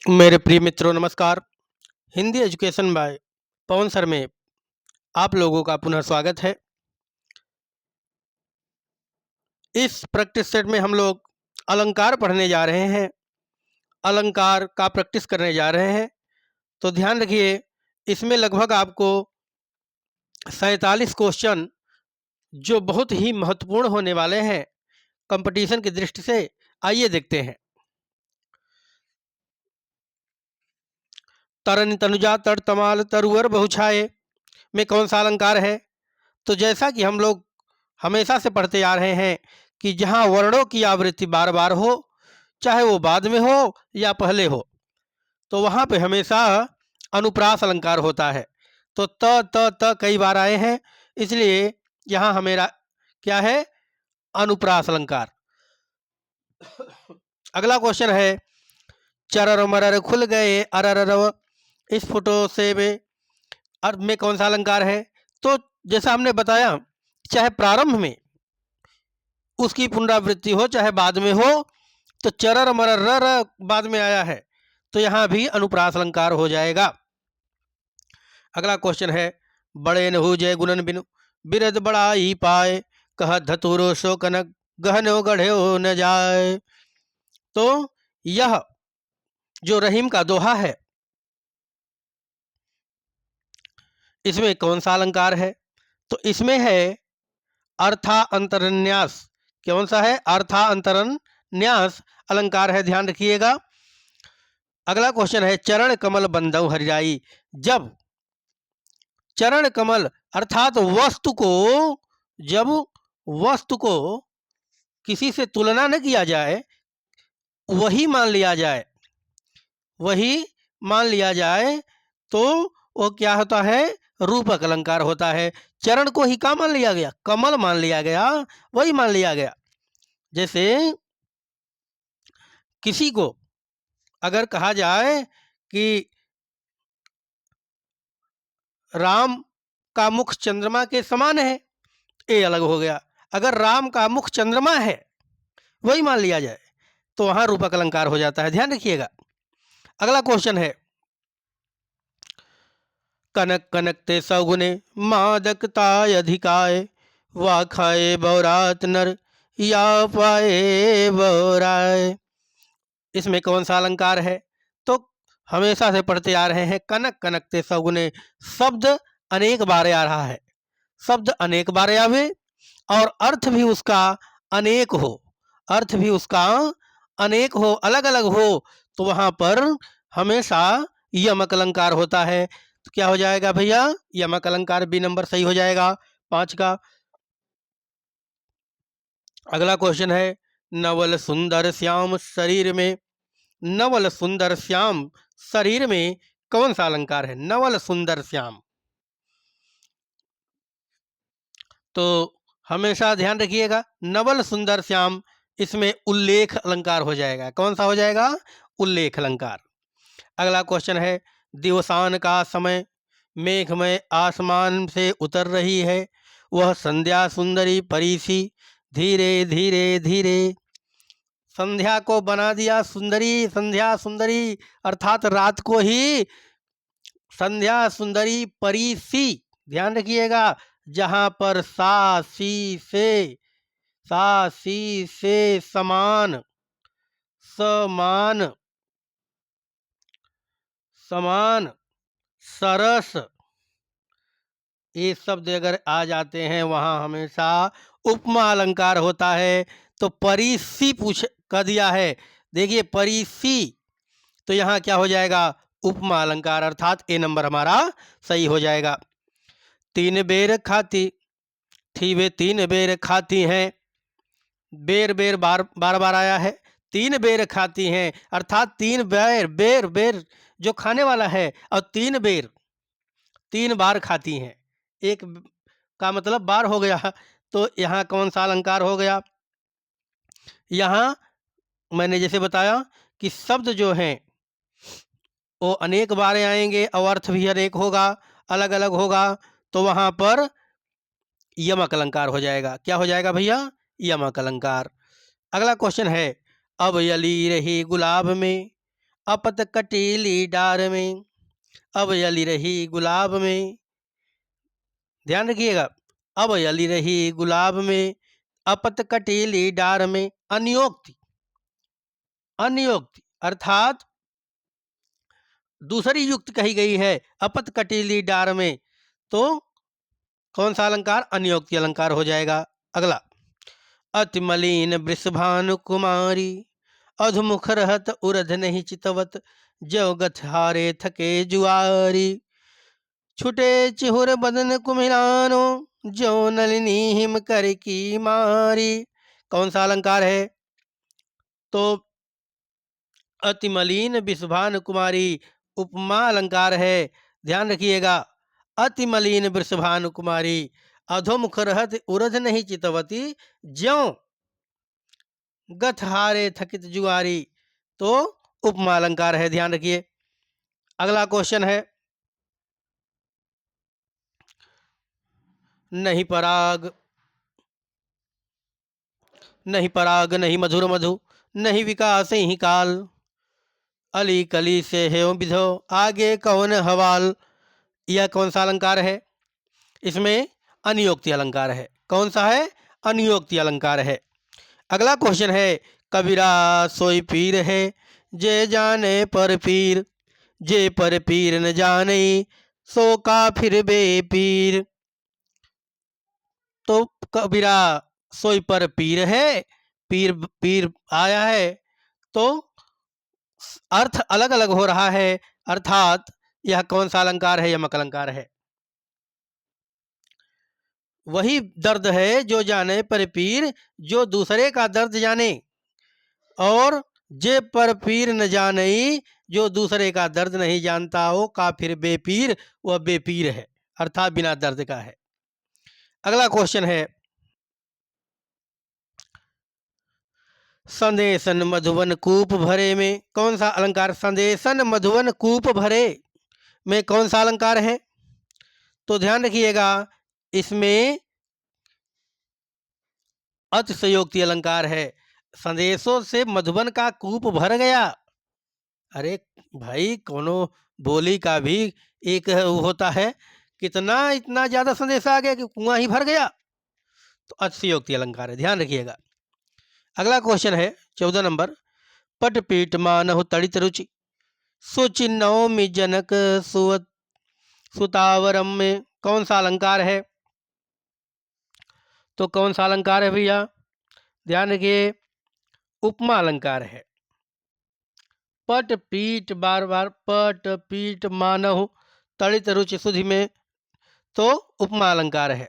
मेरे प्रिय मित्रों नमस्कार। Hindi education by Pawan sir में आप लोगों का पुनः स्वागत है। इस प्रैक्टिस सेट में हम लोग अलंकार पढ़ने जा रहे हैं, अलंकार का प्रैक्टिस करने जा रहे हैं। तो ध्यान रखिए, इसमें लगभग आपको 47 क्वेश्चन जो बहुत ही महत्वपूर्ण होने वाले हैं कंपटीशन की दृष्टि से। आइए देखते हैं। तरन तनुजा तर तमाल तरुवर बहुछाए में कौन सा अलंकार है? तो जैसा कि हम लोग हमेशा से पढ़ते आ रहे हैं कि जहाँ वर्णों की आवृत्ति बार बार हो, चाहे वो बाद में हो या पहले हो, तो वहाँ पे हमेशा अनुप्रास अलंकार होता है। तो त कई बार आए हैं, इसलिए यहाँ हमेरा क्या है? अनुप्रास अलंकार। अगला क्वेश्चन है, चरर मरर खुल गए अरररव, इस फोटो से में अर्थ में कौन सा अलंकार है? तो जैसा हमने बताया, चाहे प्रारंभ में उसकी पुनरावृत्ति हो चाहे बाद में हो, तो चरर मरर र बाद में आया है तो यहाँ भी अनुप्रास अलंकार हो जाएगा। अगला क्वेश्चन है, बड़े नहु जय गुणन बिनु बिरद बड़ा ही पाए, कह धतुरो सो कनक गहनो गढ़ो न जाए। तो यह जो रहीम का दोहा है, इसमें कौन सा अलंकार है? तो इसमें है अर्था अंतरन्यास। कौन सा है? अर्था अंतरन्यास अलंकार है, ध्यान रखिएगा। अगला क्वेश्चन है, चरण कमल बंधव हरिराई। जब चरण कमल अर्थात जब वस्तु को किसी से तुलना न किया जाए, वही मान लिया जाए, तो वो क्या होता है? रूपक अलंकार होता है। चरण को ही क्या मान लिया गया? कमल मान लिया गया, वही मान लिया गया। जैसे किसी को अगर कहा जाए कि राम का मुख चंद्रमा के समान है, ये अलग हो गया। अगर राम का मुख चंद्रमा है वही मान लिया जाए, तो वहां रूपक अलंकार हो जाता है, ध्यान रखिएगा। अगला क्वेश्चन है, कनक कनक ते सौगुने मादकता अधिकाय, वा खाए बौरात नर या पाए बौराय। इसमें कौन सा अलंकार है? तो हमेशा से पढ़ते आ रहे हैं, कनक कनक ते सौगुने शब्द अनेक बार आ रहा है। शब्द अनेक बार आवे और अर्थ भी उसका अनेक हो, अलग अलग हो, तो वहां पर हमेशा यमक अलंकार होता है। तो क्या हो जाएगा भैया? यमक अलंकार बी नंबर सही हो जाएगा 5 का। अगला क्वेश्चन है, नवल सुंदर श्याम शरीर में, नवल सुंदर श्याम शरीर में कौन सा अलंकार है? नवल सुंदर श्याम। तो हमेशा ध्यान रखिएगा, नवल सुंदर श्याम, इसमें उल्लेख अलंकार हो जाएगा। कौन सा हो जाएगा? उल्लेख अलंकार। अगला क्वेश्चन है, दिवसान का समय मेघमय आसमान से उतर रही है, वह संध्या सुंदरी परीसी धीरे धीरे धीरे। संध्या को बना दिया सुंदरी, संध्या सुंदरी अर्थात रात को ही संध्या सुंदरी परीसी, ध्यान रखिएगा। जहां पर सा सी से समान, समान, समान, सरस, ये शब्द अगर आ जाते हैं वहां हमेशा उपमा अलंकार होता है। तो परीसी पूछ कर दिया है, देखिए परीसी, तो यहाँ क्या हो जाएगा? उपमा अलंकार, अर्थात ए नंबर हमारा सही हो जाएगा। तीन बेर खाती थी वे तीन बेर खाती हैं, बेर बेर बार बार बार आया है। तीन बेर खाती हैं अर्थात तीन बेर, बेर बेर जो खाने वाला है, और तीन बेर तीन बार खाती हैं, एक का मतलब बार हो गया। तो यहाँ कौन सा अलंकार हो गया? यहाँ मैंने जैसे बताया कि शब्द जो हैं वो अनेक बारें आएंगे और अर्थ भी अनेक होगा, अलग अलग होगा, तो वहाँ पर यमक अलंकार हो जाएगा। क्या हो जाएगा भैया? यमक अलंकार। अगला क्वेश्चन है, अब यली रही गुलाब में अपत कटीली डार में, अब यली रही गुलाब में। ध्यान रखिएगा, अब यली रही गुलाब में, अपत कटीली डार में। अनियोक्ति, अनियोक्ति अर्थात दूसरी युक्ति कही गई है अपत कटीली डार में, तो कौन सा अलंकार? अनियोक्ति अलंकार हो जाएगा। अगला, अति मलिन वृषभानु कुमारी, अधमुख रहत उरध नहीं चितवत, जो गथहारे थके जुआरी। छुटे चिहुर बदन कुम्हिलानो, जो नलिनी हिम कर की मारी। कौन सा अलंकार है? तो अति मलिन वृषभानु कुमारी उपमा अलंकार है। ध्यान रखिएगा, अति मलिन वृषभानु कुमारी, अधोमुख रहत उरध नहीं चितवती, ज्यों गथहारे थकित जुआरी, तो उपमा अलंकार है। ध्यान रखिए। अगला क्वेश्चन है, नहीं पराग, नहीं पराग नहीं मधुर मधु, नहीं विकास ही काल, अली कली से है विधो, आगे कौन हवाल। यह कौन सा अलंकार है? इसमें अनियोक्ति अलंकार है। कौन सा है? अनियोक्ति अलंकार है। अगला क्वेश्चन है, कबीरा सोई पीर है, जे जाने पर पीर, जे पर पीर न जाने, सो का फिर बे पीर। तो कबीरा सोई पर पीर है, पीर पीर आया है, तो अर्थ अलग अलग हो रहा है, अर्थात यह कौन सा अलंकार है? यमक अलंकार है। वही दर्द है जो जाने पर पीर, जो दूसरे का दर्द जाने, और जे पर पीर न जाने, जो दूसरे का दर्द नहीं जानता हो, काफिर बेपीर, वह बेपीर है, अर्थात बिना दर्द का है। अगला क्वेश्चन है, संदेशन मधुवन कूप भरे में, कौन सा अलंकार? संदेशन मधुवन कूप भरे में कौन सा अलंकार है? तो ध्यान रखिएगा, इसमें अतिशयोक्ति अलंकार है। संदेशों से मधुबन का कूप भर गया। अरे भाई, कोनो बोली का भी एक होता है, कितना इतना ज्यादा संदेश आ गया कि कुआं ही भर गया, तो अतिशयोक्ति अलंकार है। ध्यान रखिएगा। अगला क्वेश्चन है 14 नंबर, पट पीट मानहु तड़ित रुचि, सुचि नवमी जनक सुवत सुतावरम में कौन सा अलंकार है? तो कौन सा अलंकार है भैया? ध्यान रखिए, उपमा अलंकार है। पट पीट, बार बार पट पीट मानहु तड़ित रुचि सुधि में, तो उपमा अलंकार है।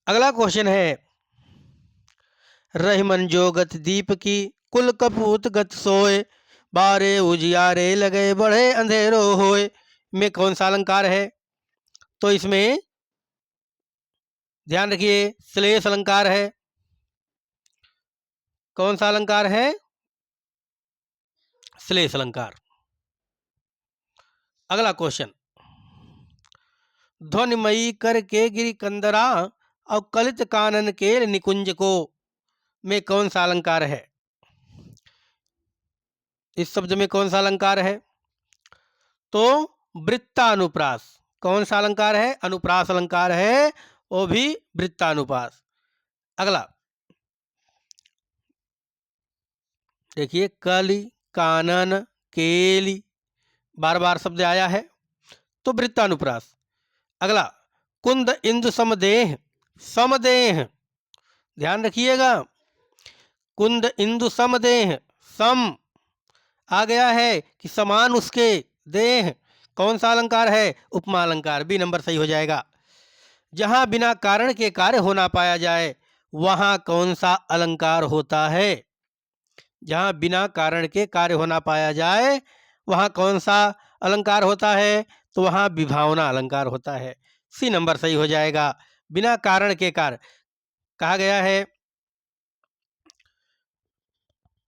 अगला क्वेश्चन है, रहीमन जो गत दीप की, कुल कपूत गत सोए, बारे उजियारे लगे बढ़े अंधेरो होए में कौन सा अलंकार है? तो इसमें ध्यान रखिए, श्लेष अलंकार है। कौन सा अलंकार है? श्लेष अलंकार। अगला क्वेश्चन, ध्वनिमयी करके गिरी कंदरा, और कलित कानन के निकुंज को में कौन सा अलंकार है? इस शब्द में कौन सा अलंकार है? तो वृत्तानुप्रास। कौन सा अलंकार है? अनुप्रास अलंकार है, वो भी वृत्तानुप्रास। अगला देखिए, कली कानन केली, बार बार शब्द आया है, तो वृत्तानुप्रास। अगला, कुंद इंदु समदेह, समदेह, ध्यान रखिएगा, कुंद इंदु समदेह, सम आ गया है कि समान उसके, देह कौन सा अलंकार है? उपमा अलंकार। बी नंबर सही हो जाएगा। जहां बिना कारण के कार्य होना पाया जाए, वहां कौन सा अलंकार होता है? जहां बिना कारण के कार्य होना पाया जाए, वहां कौन सा अलंकार होता है? तो वहां विभावना अलंकार होता है। सी नंबर सही हो जाएगा। बिना कारण के कार्य, कहा गया है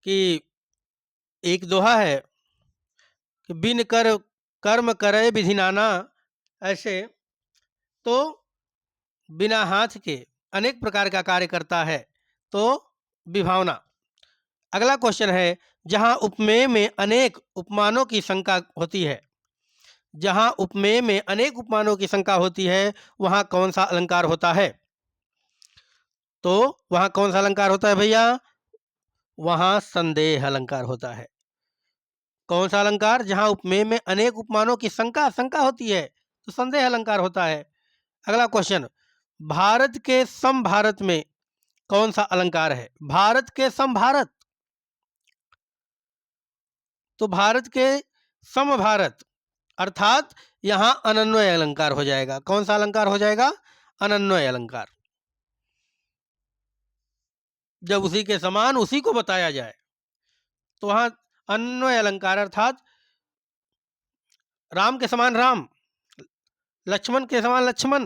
कि एक दोहा है कि बिन कर कर्म करे विधि नाना, ऐसे तो बिना हाथ के अनेक प्रकार का कार्य करता है, तो विभावना। अगला क्वेश्चन है, जहाँ उपमेय में अनेक उपमानों की शंका होती है, जहाँ उपमेय में अनेक उपमानों की शंका होती है, वहाँ कौन सा अलंकार होता है? तो वहाँ कौन सा अलंकार होता है भैया? वहाँ संदेह अलंकार होता है। कौन सा अलंकार? जहाँ उपमेय में अनेक उपमानों की शंका शंका होती है, तो संदेह अलंकार होता है। अगला क्वेश्चन, भारत के समभारत में कौन सा अलंकार है? भारत के समभारत, तो भारत के समभारत अर्थात यहाँ अनन्वय अलंकार हो जाएगा। कौन सा अलंकार हो जाएगा? अनन्वय अलंकार। जब उसी के समान उसी को बताया जाए तो वहां अन्वय अलंकार अर्थात राम के समान राम, लक्ष्मण के समान लक्ष्मण।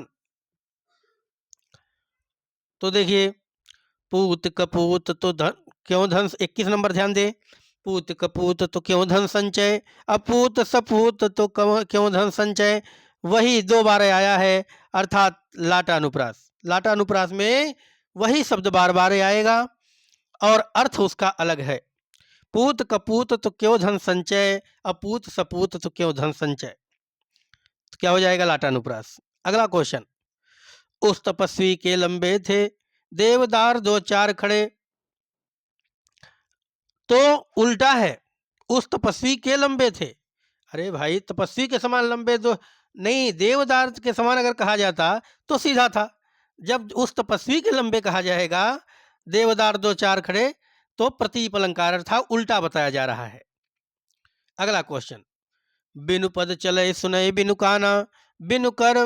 तो देखिए, पूत कपूत तो धन क्यों धन, 21 नंबर ध्यान दे, पूत कपूत तो क्यों धन संचय, अपूत सपूत तो क्यों धन संचय, वही दो बार आया है अर्थात लाटानुप्रास। लाटानुप्रास में वही शब्द बार बार आएगा और अर्थ उसका अलग है। पूत कपूत तो क्यों धन संचय, अपूत सपूत तो क्यों धन संचय, तो क्या हो जाएगा? लाटानुप्रास। अगला क्वेश्चन, उस तपस्वी के लंबे थे देवदार दो चार खड़े, तो उल्टा है, उस तपस्वी के लंबे थे। अरे भाई, तपस्वी के समान लंबे तो नहीं, देवदार के समान अगर कहा जाता तो सीधा था। जब उस तपस्वी के लंबे कहा जाएगा, देवदार दो चार खड़े, तो प्रतीप अलंकार अर्थात उल्टा बताया जा रहा है। अगला क्वेश्चन, बिनु पद चले सुनय बिनु काना, बिनु कर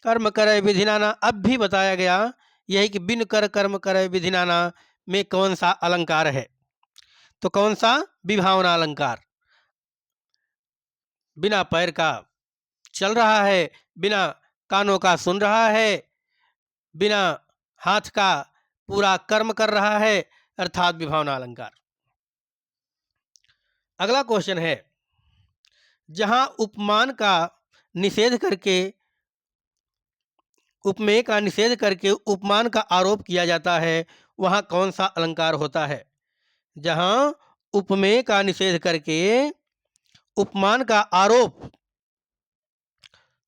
कर्म करे विधि नाना। अब भी बताया गया यही कि बिनु कर कर्म करे विधि नाना में कौन सा अलंकार है? तो कौन सा? विभावना अलंकार। बिना पैर का चल रहा है, बिना कानों का सुन रहा है, बिना हाथ का पूरा कर्म कर रहा है, अर्थात विभावना अलंकार। अगला क्वेश्चन है, जहां उपमान का निषेध करके, उपमेय का निषेध करके उपमान का आरोप किया जाता है, वहां कौन सा अलंकार होता है? जहां उपमेय का निषेध करके उपमान का आरोप,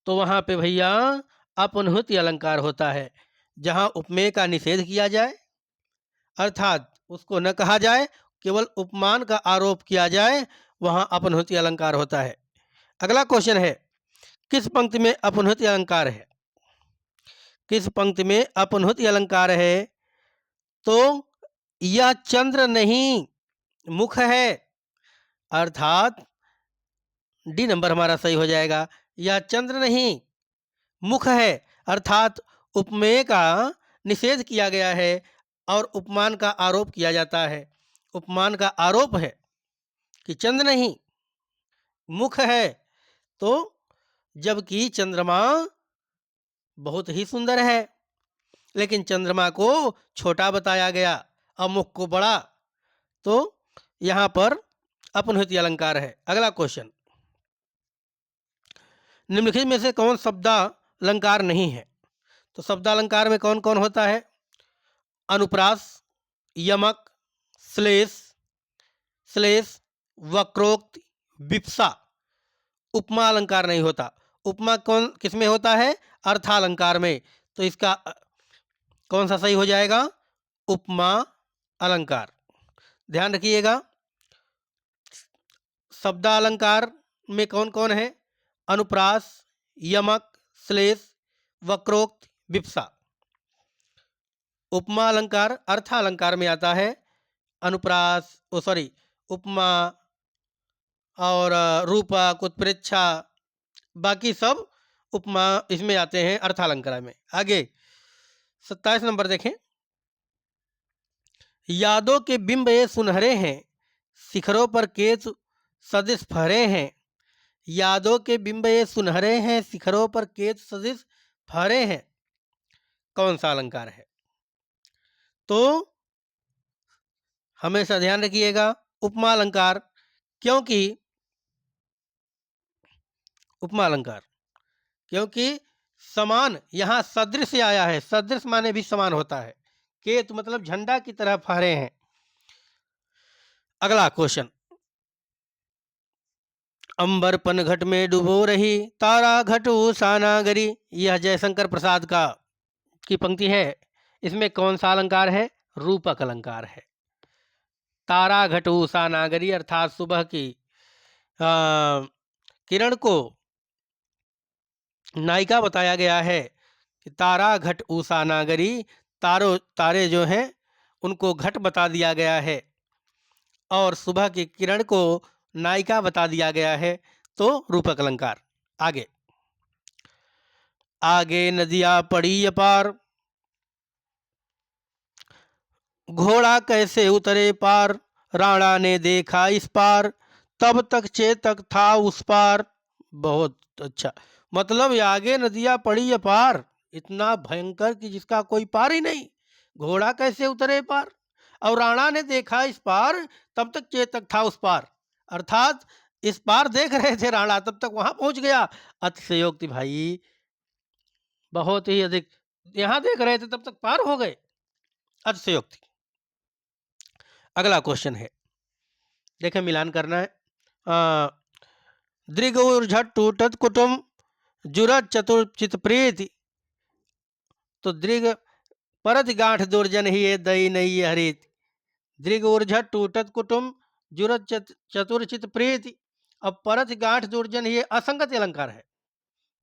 तो वहां पे भैया अपनुति अलंकार होता है। जहां उपमेय का निषेध किया जाए अर्थात उसको न कहा जाए, केवल उपमान का आरोप किया जाए, वहां अपनुति अलंकार होता है। अगला क्वेश्चन है, किस पंक्ति में अपनुति अलंकार है? किस पंक्ति में अपनुति अलंकार है? तो यह चंद्र नहीं मुख है, अर्थात डी नंबर हमारा सही हो जाएगा। यह चंद्र नहीं मुख है, अर्थात उपमेय का निषेध किया गया है और उपमान का आरोप किया जाता है। उपमान का आरोप है कि चंद्र नहीं मुख है, तो जबकि चंद्रमा बहुत ही सुंदर है, लेकिन चंद्रमा को छोटा बताया गया और मुख को बड़ा, तो यहां पर अपनुति अलंकार है। अगला क्वेश्चन, निम्नलिखित में से कौन शब्दालंकार नहीं है? तो शब्दालंकार में कौन कौन होता है? अनुप्रास, यमक, श्लेष, श्लेष, वक्रोक्त, विप्सा। उपमा अलंकार नहीं होता। उपमा कौन किस में होता है? अर्थालंकार में। तो इसका कौन सा सही हो जाएगा? उपमा अलंकार। ध्यान रखिएगा, शब्दालंकार में कौन कौन है? अनुप्रास, यमक, श्लेष, वक्रोक्त, विप्सा। उपमा अलंकार अर्थालंकार में आता है। अनुप्रास उपमा और रूपक, उत्प्रेक्षा, बाकी सब उपमा इसमें आते हैं अर्थालंकार में। आगे 27 नंबर देखें, यादों के बिंब ये सुनहरे हैं, शिखरों पर केतु सदिश फहरे हैं। यादों के बिंब ये सुनहरे हैं, शिखरों पर केतु सदिश फहरे हैं, कौन सा अलंकार है? तो हमेशा ध्यान रखिएगा, उपमा अलंकार। क्योंकि उपमा अलंकार क्योंकि समान यहां सदृश आया है। सदृश माने भी समान होता है। केतु मतलब झंडा की तरह फहरे हैं। अगला क्वेश्चन, अंबरपन घट में डुबो रही तारा घट सानागरी, यह जयशंकर प्रसाद का की पंक्ति है। इसमें कौन सा अलंकार है? रूपक अलंकार है। तारा घट सानागरी अर्थात सुबह की किरण को नायिका बताया गया है कि तारा घट उषा नागरी, तारे जो हैं उनको घट बता दिया गया है और सुबह की किरण को नायिका बता दिया गया है, तो रूपक अलंकार। आगे, आगे नदियां पड़ी अपार, घोड़ा कैसे उतरे पार, राणा ने देखा इस पार, तब तक चेतक था उस पार। बहुत अच्छा, मतलब ये आगे नदियां पड़ी अपार, इतना भयंकर कि जिसका कोई पार ही नहीं, घोड़ा कैसे उतरे पार, और राणा ने देखा इस पार, तब तक चेतक था उस पार, अर्थात इस पार देख रहे थे राणा, तब तक वहां पहुंच गया। अतिशयोक्ति भाई, बहुत ही अधिक, यहां देख रहे थे तब तक पार हो गए, अतिशयोक्ति। अगला क्वेश्चन है, देखें मिलान करना है। दृग झट टूटत कुटुम, जुरत चतुर चित प्रीति, तो दृग परत गांठ दुर्जन ही ये दई नहीं ये हरित, दृग झट टूटत कुटुम, जुरत चतुर चित प्रीति। अब परत गांठ दुर्जन ये असंगत अलंकार है।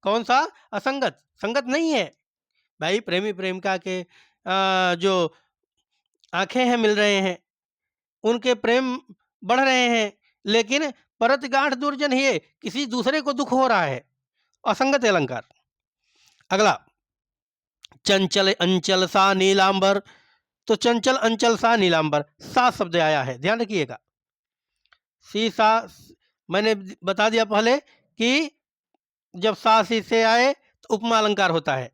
कौन सा? असंगत, संगत नहीं है भाई। प्रेमी प्रेमिका के जो आंखें हैं मिल रहे हैं, उनके प्रेम बढ़ रहे हैं, लेकिन परत गांठ दुर्जन ही किसी दूसरे को दुख हो रहा है, असंगत अलंकार। अगला, चंचल अंचल सा नीलांबर, तो चंचल अंचल सा नीलांबर, सा शब्द आया है, ध्यान रखिएगा। सी सा मैंने बता दिया पहले कि जब सा सी से आए तो उपमा अलंकार होता है।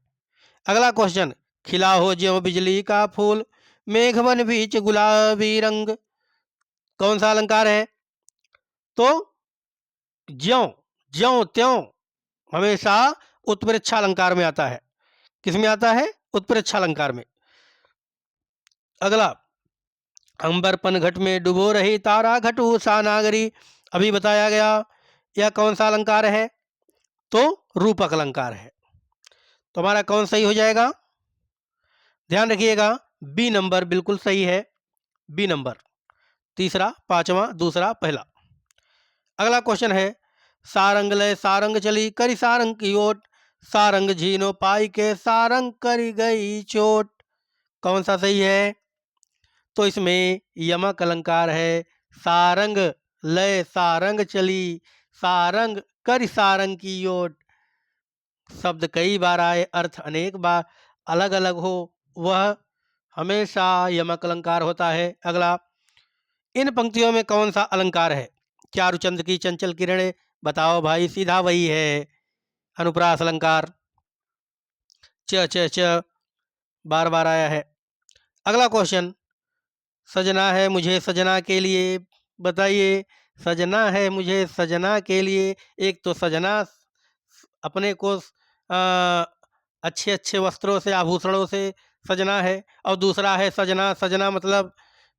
अगला क्वेश्चन, खिला हो ज्यों बिजली का फूल, मेघवन बीच गुलाबी रंग, कौन सा अलंकार है? तो ज्यों, ज्यों त्यों हमेशा उत्प्रेक्षा अलंकार में आता है। किस में आता है? उत्प्रेक्षा अलंकार में। अगला, अंबरपन घट में डुबो रही तारा घट उषा नागरी, अभी बताया गया, यह कौन सा अलंकार है? तो रूपक अलंकार है। तो हमारा कौन सही हो जाएगा? ध्यान रखिएगा, बी नंबर बिल्कुल सही है। बी नंबर, तीसरा, पांचवा, दूसरा, पहला। अगला क्वेश्चन है, सारंग लय सारंग चली करी सारंग की ओट, सारंग झीनो पाई के सारंग करी गई चोट, कौन सा सही है? तो इसमें यमक अलंकार है। सारंग लय सारंग चली, सारंग करी सारंग की ओट, शब्द कई बार आए, अर्थ अनेक बार अलग अलग हो, वह हमेशा यमक अलंकार होता है। अगला, इन पंक्तियों में कौन सा अलंकार है? चारुचंद की चंचल किरणें, बताओ भाई, सीधा वही है, अनुप्रास अलंकार। च च च बार बार आया है। अगला क्वेश्चन, सजना है मुझे सजना के लिए, बताइए, सजना है मुझे सजना के लिए। एक तो सजना अपने को अच्छे अच्छे वस्त्रों से, आभूषणों से सजना है, और दूसरा है सजना, सजना मतलब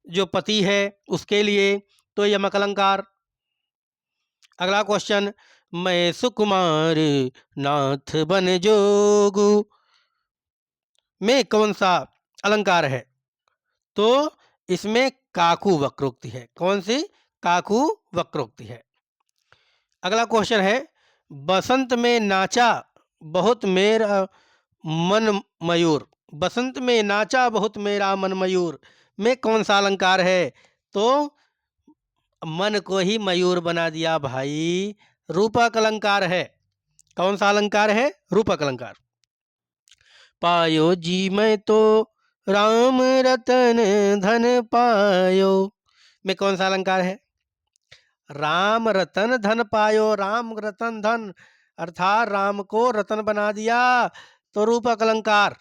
जो पति है उसके लिए, तो यमक अलंकार। अगला क्वेश्चन, मैं सुकुमार नाथ बन जोगू में कौन सा अलंकार है? तो इसमें काकू वक्रोक्ति है। कौन सी? काकू वक्रोक्ति है। अगला क्वेश्चन है, बसंत में नाचा बहुत मेरा मन मयूर, बसंत में नाचा बहुत मेरा मन मयूर में कौन सा अलंकार है? तो मन को ही मयूर बना दिया भाई, रूपक अलंकार है। कौन सा अलंकार है? रूपक अलंकार। पायो जी मैं तो राम रतन धन पायो में कौन सा अलंकार है? राम रतन धन पायो, राम रतन धन अर्थात राम को रतन बना दिया, तो रूपक अलंकार।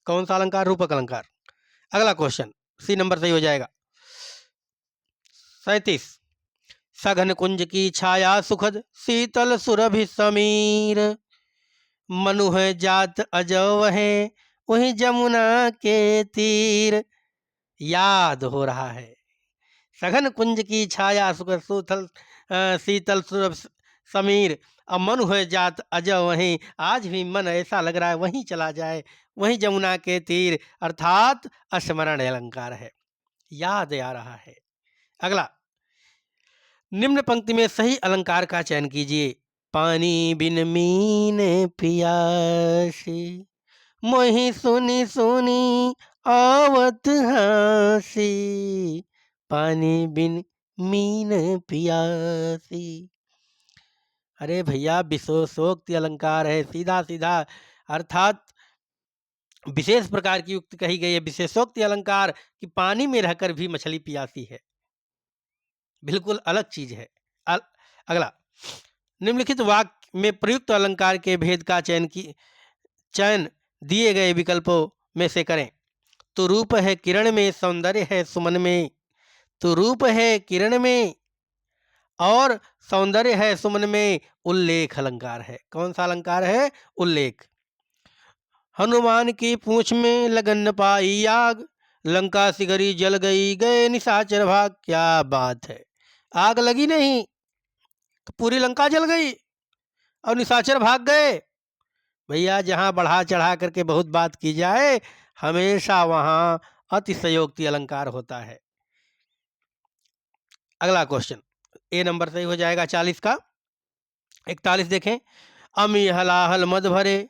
कौन सा अलंकार? रूपक अलंकार। अगला क्वेश्चन, सी नंबर सही हो जाएगा। 37, सघन कुंज की छाया सुखद शीतल सुरभि समीर, मनु है जात अजव है वही जमुना के तीर, याद हो रहा है, सघन कुंज की छाया सुख सूथल शीतल सुरभ समीर। अब मन हो जात अजय वहीं, आज भी मन ऐसा लग रहा है वहीं चला जाए, वहीं जमुना के तीर, अर्थात स्मरण अलंकार है, याद आ रहा है। अगला, निम्न पंक्ति में सही अलंकार का चयन कीजिए। पानी बिन मीन पियासी, मोहि सुनी सुनी आवत हंसी। पानी बिन मीन पियासी। अरे भैया, विशेषोक्ति अलंकार है, सीधा सीधा, अर्थात विशेष प्रकार की युक्ति कही गई है। विशेषोक्ति अलंकार कि पानी में रहकर भी मछली पियासी है, बिल्कुल अलग चीज है। अगला, निम्नलिखित वाक्य में प्रयुक्त अलंकार के भेद का चयन दिए गए विकल्पों में से करें। तो रूप है किरण में, सौंदर्य है सुमन में। तो रूप है किरण में और सौंदर्य है सुमन में, उल्लेख अलंकार है। कौन सा अलंकार है? उल्लेख। हनुमान की पूंछ में लगन न पाई आग, लंका सिगरी जल गई, गए निशाचर भाग। क्या बात है, आग लगी नहीं तो पूरी लंका जल गई और निशाचर भाग गए। भैया, जहां बढ़ा चढ़ा करके बहुत बात की जाए, हमेशा वहां अतिशयोक्ति अलंकार होता है। अगला क्वेश्चन, ए नंबर सही हो जाएगा 40 का। 41 देखें। अमी हलाहल मद भरे,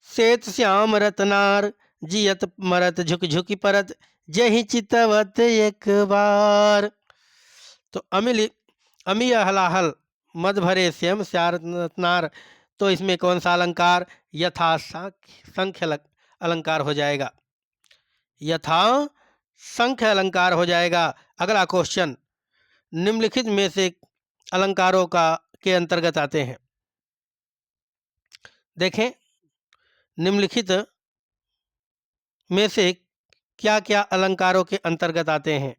श्वेत श्याम रतनार, जियत मरत झुक झुकी परत, जही चितवत एक बार। तो अमी हलाहल मद भरे श्याम श्याम रतनार, तो इसमें कौन सा अलंकार? यथा संख्य अलंकार हो जाएगा, यथा संख्य अलंकार हो जाएगा। अगला क्वेश्चन, निम्नलिखित में से अलंकारों के अंतर्गत आते हैं। देखें, निम्नलिखित में से क्या क्या अलंकारों के अंतर्गत आते हैं।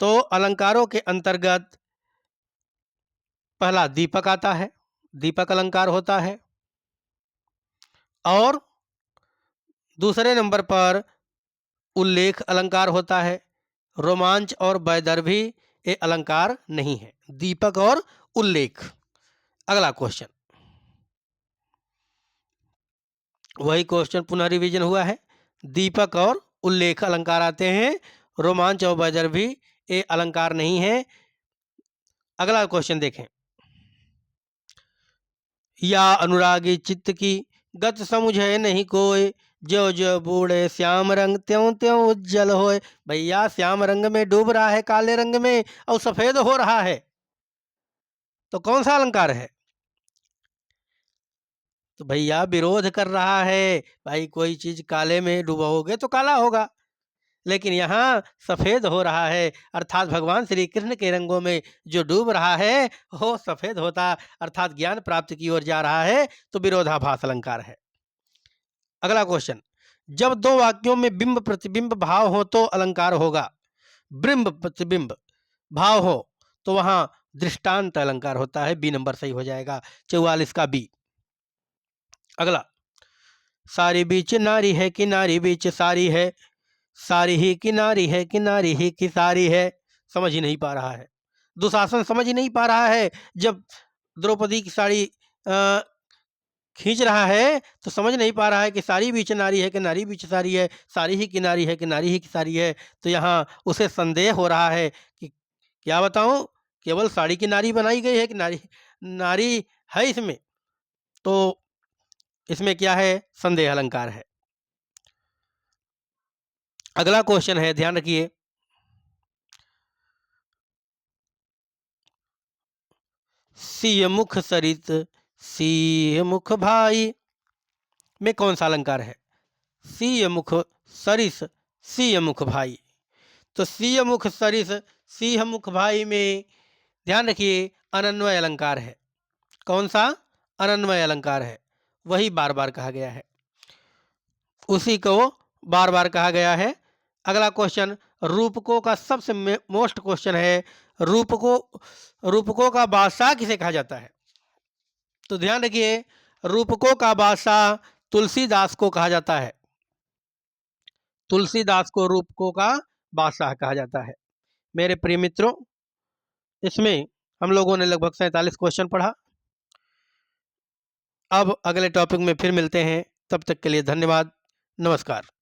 तो अलंकारों के अंतर्गत पहला दीपक आता है, दीपक अलंकार होता है। और दूसरे नंबर पर उल्लेख अलंकार होता है। रोमांच और वैदर्भी ये अलंकार नहीं है, दीपक और उल्लेख। अगला क्वेश्चन, वही क्वेश्चन पुनः रिवीजन हुआ है। दीपक और उल्लेख अलंकार आते हैं, रोमांच और वैदर्भी ये अलंकार नहीं है। अगला क्वेश्चन देखें। या अनुरागी चित्त की, गत समुझे नहीं कोय, जो जो बूढ़े श्याम रंग, त्यों त्यों उज्जवल होए। भैया, श्याम रंग में डूब रहा है, काले रंग में, और सफेद हो रहा है, तो कौन सा अलंकार है? तो भैया, विरोध कर रहा है। भाई, कोई चीज काले में डुबाओगे तो काला होगा, लेकिन यहाँ सफेद हो रहा है, अर्थात भगवान श्री कृष्ण के रंगों में जो डूब रहा है वो सफेद होता, अर्थात ज्ञान प्राप्ति की ओर जा रहा है, तो विरोधाभास अलंकार है। अगला क्वेश्चन, जब दो वाक्यों में बिंब प्रतिबिंब भाव हो तो अलंकार होगा। बिंब प्रतिबिंब भाव हो तो वहां दृष्टांत अलंकार होता है। बी नंबर सही हो जाएगा, 44 का बी। अगला, सारी बीच नारी है कि नारी बीच सारी है, सारी ही किनारी है किनारी ही की सारी है। समझ ही नहीं पा रहा है, दुशासन समझ ही नहीं पा रहा है। जब द्रौपदी की साड़ी खींच रहा है तो समझ नहीं पा रहा है कि सारी बीच नारी है कि नारी बीच सारी है, सारी ही किनारी है कि नारी ही की सारी है। तो यहाँ उसे संदेह हो रहा है कि क्या बताऊं, केवल साड़ी की नारी बनाई गई है कि नारी नारी है इसमें। तो इसमें क्या है? संदेह अलंकार है। अगला क्वेश्चन है, ध्यान रखिए। सिय मुख सरित सिय मुख भाई में कौन सा अलंकार है? सिय मुख सरिस सिय मुख भाई। तो सिय मुख सरिस सिंह मुख भाई में ध्यान रखिए अनन्वय अलंकार है। कौन सा? अनन्वय अलंकार है, वही बार बार कहा गया है, उसी को बार बार कहा गया है। अगला क्वेश्चन रूपकों का सबसे मोस्ट क्वेश्चन है, रूपकों का बादशाह किसे कहा जाता है? तो ध्यान रखिए, रूपकों का बादशाह तुलसीदास को कहा जाता है। तुलसीदास को रूपकों का बादशाह कहा जाता है। मेरे प्रिय मित्रों, इसमें हम लोगों ने लगभग 47 क्वेश्चन पढ़ा। अब अगले टॉपिक में फिर मिलते हैं, तब तक के लिए धन्यवाद, नमस्कार।